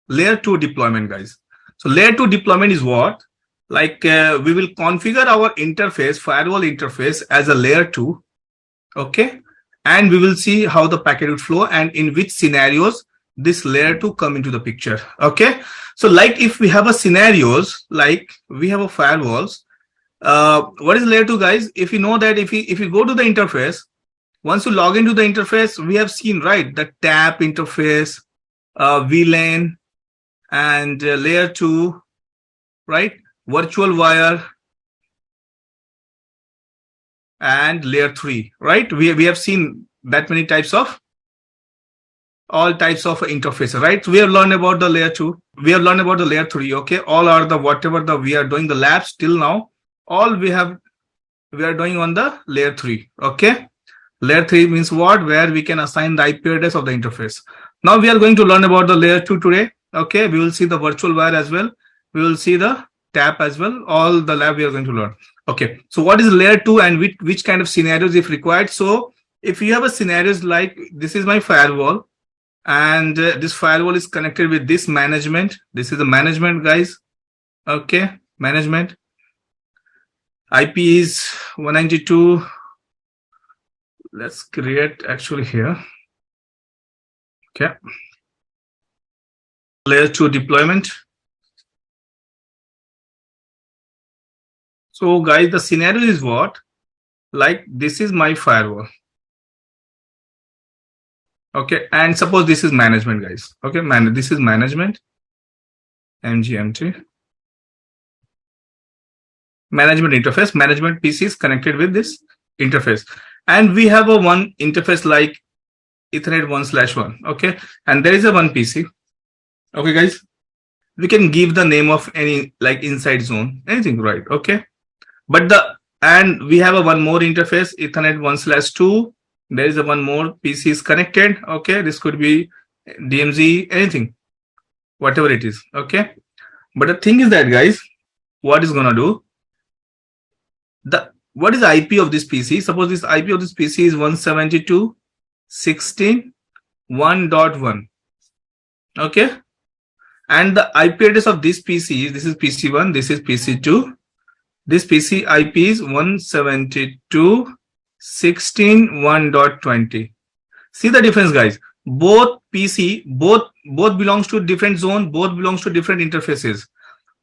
layer 2 deployment, guys. So layer 2 deployment is what? Like we will configure our interface, firewall interface as a layer 2. Okay. And we will see how the packet would flow and in which scenarios this layer 2 come into the picture. Okay. So like if we have a scenarios, like we have a firewalls, what is layer 2, guys? If you know that if you go to the interface, once you log into the interface, we have seen, right, the tap interface, VLAN, and layer 2, right, virtual wire, and layer 3, right? We have seen that many types of, all types of interfaces, right? We have learned about the layer 2. We have learned about the layer 3. Okay, all are the whatever the we are doing the labs till now, all we are doing on the layer 3. Okay, layer 3 means what? Where we can assign the IP address of the interface. Now we are going to learn about the layer 2 today. Okay, we will see the virtual wire as well. We will see the tap as well. All the lab we are going to learn. Okay, so what is layer 2 and which kind of scenarios if required? So if you have a scenarios like this is my firewall, and this firewall is connected with this management. This is the management, guys. Okay, management. IP is 192. Let's create actually here. Okay. Layer 2 deployment. So guys, the scenario is what? Like this is my firewall. Okay, and suppose this is management, guys. Okay, this is management. MGMT. Management interface. Management PC is connected with this interface. And we have a one interface like Ethernet 1/1. Okay, and there is a one PC. Okay, guys. We can give the name of any like inside zone, anything, right? Okay. But and we have a one more interface, Ethernet 1/2. There is a one more PC is connected. Okay, this could be DMZ, anything, whatever it is. Okay, but the thing is that, guys, what is gonna do? What is the IP of this PC? Suppose this IP of this PC is 172.16.1.1. Okay, and the IP address of this PC, this is PC1, this is PC2. This PC IP is 172.16.1.20. See the difference, guys. Both PC, both belongs to different zone, both belongs to different interfaces,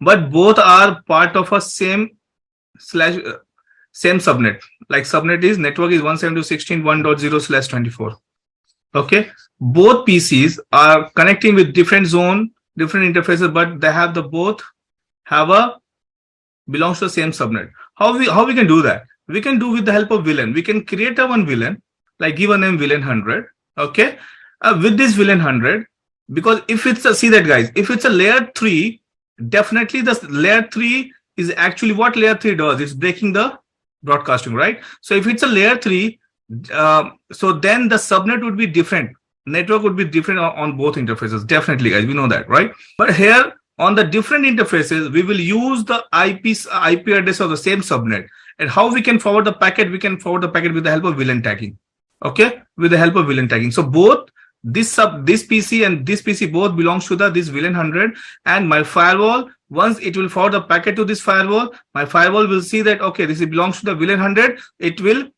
but both are part of a same subnet. Like subnet is network is 172.16.1.0/24. Okay, both PCs are connecting with different zone, different interfaces, but they have both have a belongs to the same subnet. How we can do that? We can do with the help of VLAN. We can create a one VLAN, like give a name VLAN 100. Okay, with this VLAN 100, because if it's a, see that, guys, if it's a layer 3, definitely the layer 3 is actually what layer 3 does. It's breaking the broadcasting, right? So if it's a layer 3, so then the subnet would be different. Network would be different on both interfaces. Definitely, guys, we know that, right? But here on the different interfaces, we will use the IP address of the same subnet. And how we can forward the packet? We can forward the packet with the help of VLAN tagging. Okay, with the help of VLAN tagging. So both this PC and this PC both belongs to this VLAN 100, and my firewall, once it will forward the packet to this firewall, my firewall will see that, okay, this belongs to the VLAN 100. It will,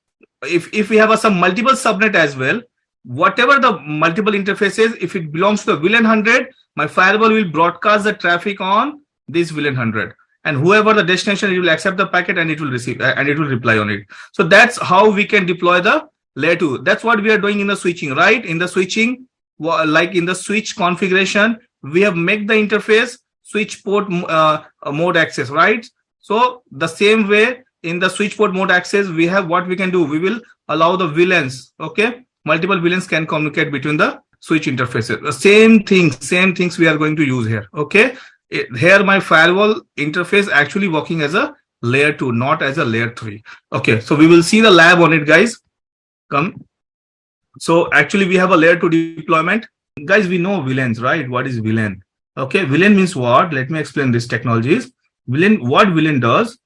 if we have some multiple subnet as well, whatever the multiple interfaces, if it belongs to the VLAN 100, my firewall will broadcast the traffic on this VLAN 100, and whoever the destination, it will accept the packet and it will receive and it will reply on it. So that's how we can deploy the layer 2. That's what we are doing in the switching, right? In the switching, like in the switch configuration, we have made the interface switch port mode access, right? So the same way in the switch port mode access, we have what we can do. We will allow the VLANs. Okay, multiple VLANs can communicate between the switch interfaces. The same things we are going to use here. Okay, here my firewall interface actually working as a layer 2, not as a layer 3. Okay, so we will see the lab on it, guys. Come. So actually we have a layer 2 deployment. Guys, we know VLANs, right? What is VLAN? Okay, VLAN means what? Let me explain these technologies. VLAN, what VLAN does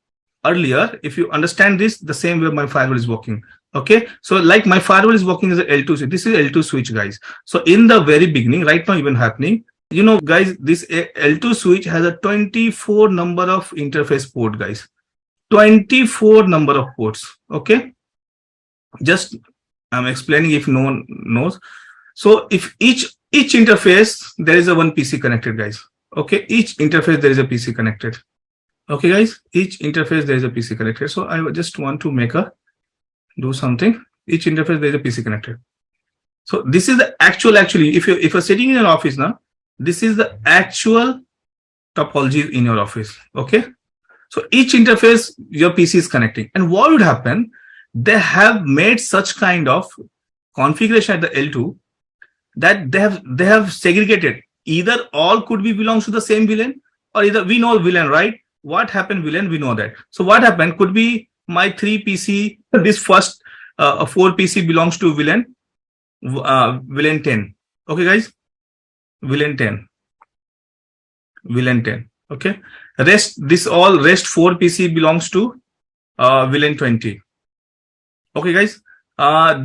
earlier, if you understand this, the same way my firewall is working. Okay, so like my firewall is working as a L2 switch. This is L2 switch, guys. So in the very beginning, right now even happening, You know, guys, this L2 switch has a 24 number of interface port, guys. 24 number of ports. Okay. Just I'm explaining if no one knows. So if each interface, there is a one PC connected, guys. Okay. Each interface, there is a PC connected. Okay, guys. Each interface, there is a PC connected. So I just want to do something. Each interface, there is a PC connected. So this is the actually, if you're sitting in an office now, this is the actual topology in your office. Okay. So each interface your PC is connecting. And what would happen? They have made such kind of configuration at the L2 that they have segregated. Either all could be belongs to the same VLAN, or either we know VLAN, right? What happened VLAN, we know that. So what happened could be my 3 PC, this first 4 PC belongs to VLAN 10. Okay, guys, VLAN 10. Okay, rest 4 PC belongs to VLAN 20. Okay, guys,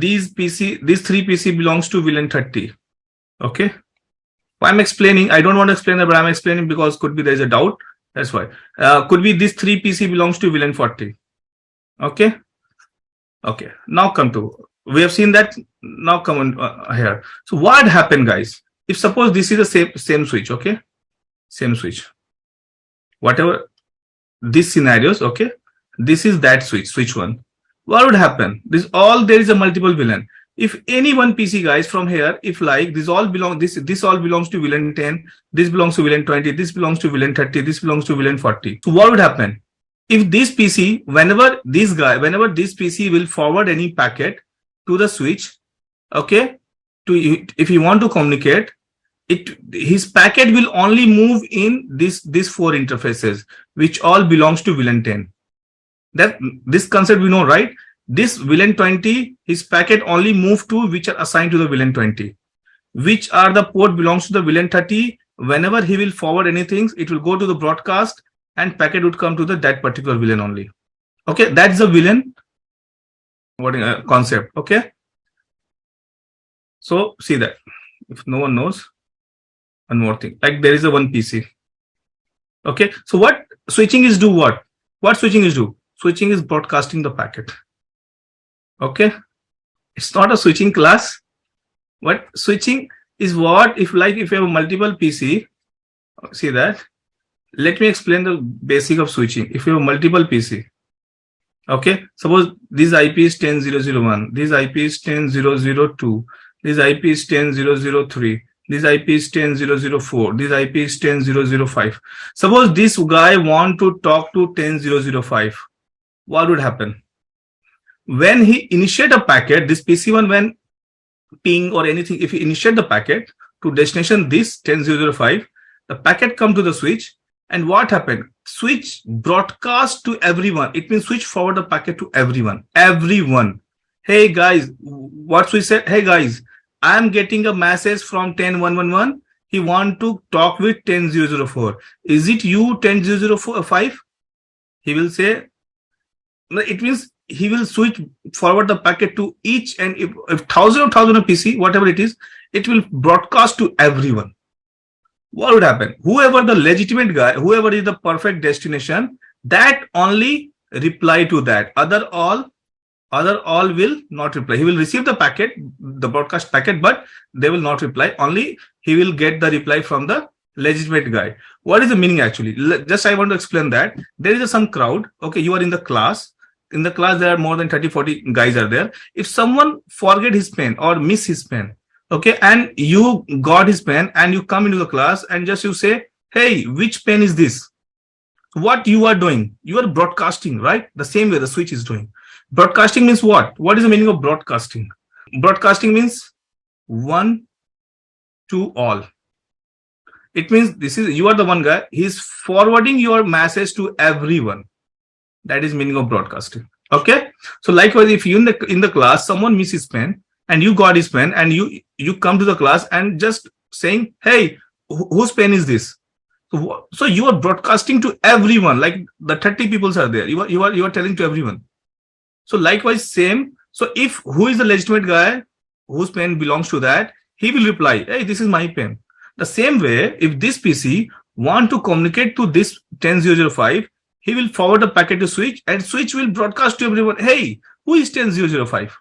these 3 PC belongs to VLAN 30. Okay, I'm explaining. I don't want to explain that, but I'm explaining because could be there is a doubt. That's why. Could be this 3 PC belongs to VLAN 40. Okay. Okay. Now come to. We have seen that. Now come on here. So what happened, guys? If suppose this is the same switch. Okay. Same switch. Whatever these scenarios. Okay. This is that switch 1. What would happen? There is a multiple VLAN. If any one PC, guys, from here, if like this all belongs to VLAN 10, this belongs to VLAN 20, this belongs to VLAN 30, this belongs to VLAN 40. So what would happen? If this PC, whenever this PC will forward any packet to the switch, okay, if you want to communicate, his packet will only move in these 4 interfaces, which all belongs to VLAN 10. That this concept we know, right? This VLAN 20, his packet only move to which are assigned to the VLAN 20, which are the port belongs to the VLAN 30. Whenever he will forward anything, it will go to the broadcast and packet would come to that particular VLAN only. Okay, that's the VLAN concept. Okay. So see that if no one knows, one more thing, like there is a one PC. Okay. So what switching is do what? What switching is do? Switching is broadcasting the packet. Okay, it's not a switching class. What switching is what? If you have a multiple PC, see that. Let me explain the basic of switching. If you have a multiple PC, okay, suppose this IP is 10.0.0.1, this IP is 10.0.0.2, this IP is 10.0.0.3, this IP is 10.0.0.4, this IP is 10.0.0.5. Suppose this guy want to talk to 10.0.0.5. What would happen? When he initiate a packet, this PC1 when ping or anything, if he initiate the packet to destination this 10.0.0.5, the packet come to the switch, and what happened? Switch broadcast to everyone. It means switch forward the packet to everyone. Everyone. Hey guys, what switch said? Hey guys, I am getting a message from 10.1.1.1. He want to talk with 10.0.0.4. Is it you 10.0.0.5? He will say. It means he will switch forward the packet to each, and if thousand of PC, whatever it is, it will broadcast to everyone. What would happen? Whoever the legitimate guy, whoever is the perfect destination, that only reply to that. Other all will not reply. He will receive the packet, the broadcast packet, but they will not reply. Only he will get the reply from the legitimate guy. What is the meaning actually? Just I want to explain that. There is some crowd. Okay, you are in the class. In the class, there are more than 30-40 guys are there. If someone forget his pen or miss his pen, okay, and you got his pen and you come into the class and just you say, hey, which pen is this? What you are doing? You are broadcasting, right? The same way the switch is doing. Broadcasting means what? What is the meaning of broadcasting? Broadcasting means one to all. It means you are the one guy. He's forwarding your message to everyone. That is meaning of broadcasting. Okay. So likewise, if you in the class, someone misses his pen and you got his pen and you come to the class and just saying, hey, whose pen is this? So you are broadcasting to everyone, like the 30 people are there. You are telling to everyone. So likewise, same. So if who is the legitimate guy whose pen belongs to that, he will reply, hey, this is my pen. The same way, if this PC want to communicate to this 10005, he will forward the packet to switch, and switch will broadcast to everyone, hey, who is 10005?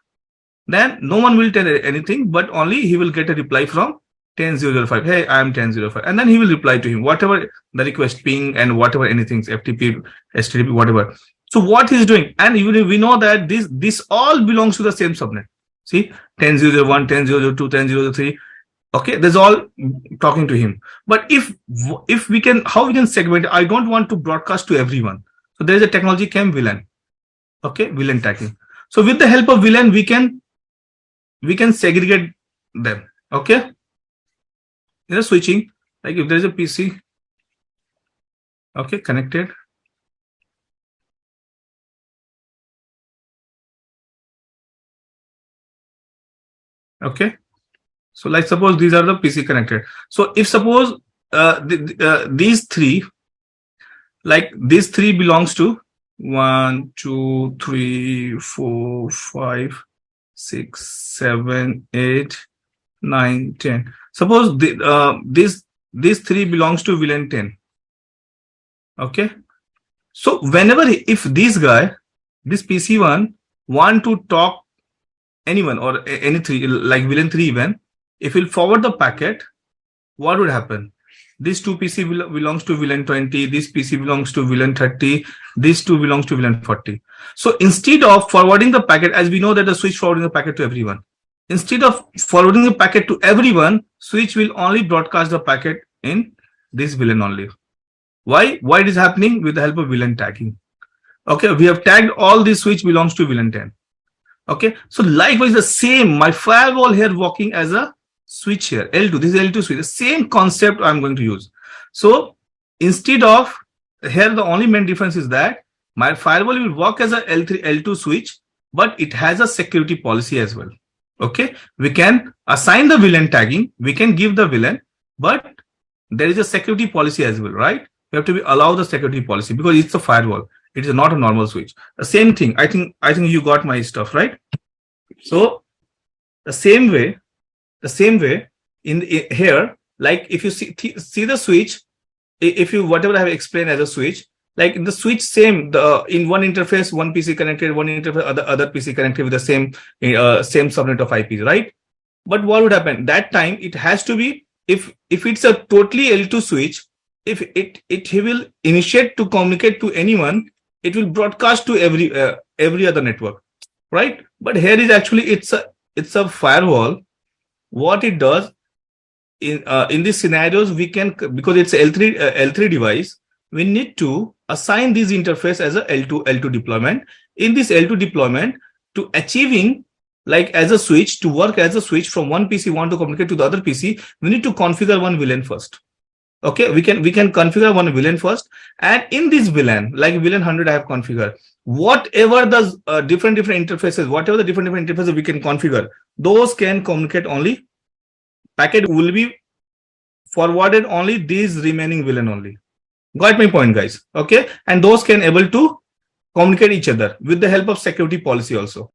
Then no one will tell anything, but only he will get a reply from 10005. Hey, I am 10005. And then he will reply to him, whatever the request ping and whatever anything, FTP, HTTP, whatever. So what he's doing, and even we know that this all belongs to the same subnet. See, 10001, 10002, 10003. Okay, there's all talking to him. But if we can, how we can segment? I don't want to broadcast to everyone. So there is a technology called VLAN. Okay, VLAN tagging. So with the help of VLAN, we can segregate them. Okay, in the switching, like if there is a PC, okay, connected. Okay, so like suppose these are the PC connected. So if suppose these three, like these three belongs to 1, 2, 3, 4, 5, 6, 7, 8, 9, 10. Suppose these three belongs to VLAN 10. Okay, so whenever if this guy, this PC1 want to talk anyone or any three, like VLAN 3 even, if he'll forward the packet, what would happen? This two PC belongs to VLAN 20, this PC belongs to VLAN 30, this two belongs to VLAN 40. So instead of forwarding the packet, as we know that the switch forwarding the packet to everyone, instead of forwarding the packet to everyone, switch will only broadcast the packet in this VLAN only. Why it is happening? With the help of VLAN tagging. Okay, we have tagged all this switch belongs to VLAN 10. Okay, so likewise the same, my firewall here working as a switch here, L2, this is L2 switch, the same concept I'm going to use. So instead of here, the only main difference is that my firewall will work as a L3, L2 switch, but it has a security policy as well. Okay, we can assign the VLAN tagging, we can give the VLAN, but there is a security policy as well, right? We have to allow the security policy because it's a firewall. It is not a normal switch. The same thing. I think you got my stuff, right? So the same way in here, like if you see the switch, if you whatever I have explained as a switch, like in the switch, same, in one interface, one PC connected, one interface, other PC connected with the same subnet of IPs, right? But what would happen? That time it has to be, if it's a totally L2 switch, if he will initiate to communicate to anyone, it will broadcast to every other network, right? But here is actually it's a firewall. What it does in these scenarios, we can, because it's L3 device, we need to assign this interface as a L2 deployment. In this L2 deployment, to achieving like as a switch, to work as a switch from one PC want to communicate to the other PC, we need to configure one VLAN first. Okay, we can configure one VLAN first, and in this VLAN, like VLAN 100 I have configured, whatever the different interfaces, whatever the different interfaces we can configure, those can communicate only, packet will be forwarded only these remaining VLAN only. Got my point, guys? Okay, and those can able to communicate each other with the help of security policy also.